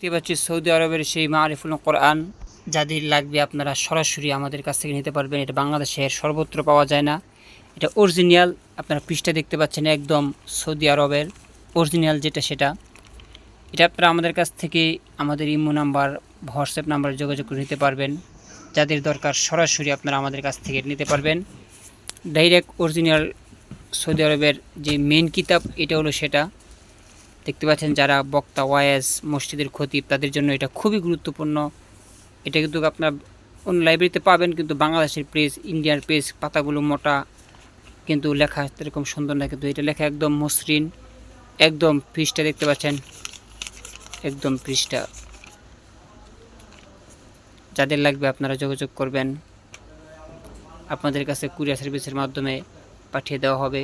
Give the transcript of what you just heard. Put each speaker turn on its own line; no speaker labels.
দেখতে পাচ্ছি সৌদি আরবের সেই মারিফুল কোরআন। যাদের লাগবে আপনারা সরাসরি আমাদের কাছ থেকে নিতে পারবেন। এটা বাংলাদেশের সর্বত্র পাওয়া যায় না। এটা অরিজিনাল, আপনারা পৃষ্ঠা দেখতে পাচ্ছেন একদম সৌদি আরবের অরিজিনাল যেটা সেটা। এটা আপনারা আমাদের কাছ থেকে আমাদের ইমো নাম্বার, হোয়াটসঅ্যাপ নাম্বারে যোগাযোগ করে নিতে পারবেন। যাদের দরকার সরাসরি আপনারা আমাদের কাছ থেকে নিতে পারবেন। ডাইরেক্ট অরিজিনাল সৌদি আরবের যে মেন কিতাব এটা হলো সেটা। দেখতে পাচ্ছেন যারা বক্তা, ওয়াইজ, মসজিদের খতিব, তাদের জন্য এটা খুবই গুরুত্বপূর্ণ। এটা কিন্তু আপনার অন্য লাইব্রেরিতে পাবেন, কিন্তু বাংলাদেশের পেজ, ইন্ডিয়ার পেজ পাতাগুলো মোটা, কিন্তু লেখা এরকম সুন্দর না। কিন্তু এটা লেখা একদম মসৃণ, একদম পৃষ্ঠা দেখতে পাচ্ছেন, একদম পৃষ্ঠা। যাদের লাগবে আপনারা যোগাযোগ করবেন, আপনাদের কাছে কুরিয়ার সার্ভিসের মাধ্যমে পাঠিয়ে দেওয়া হবে।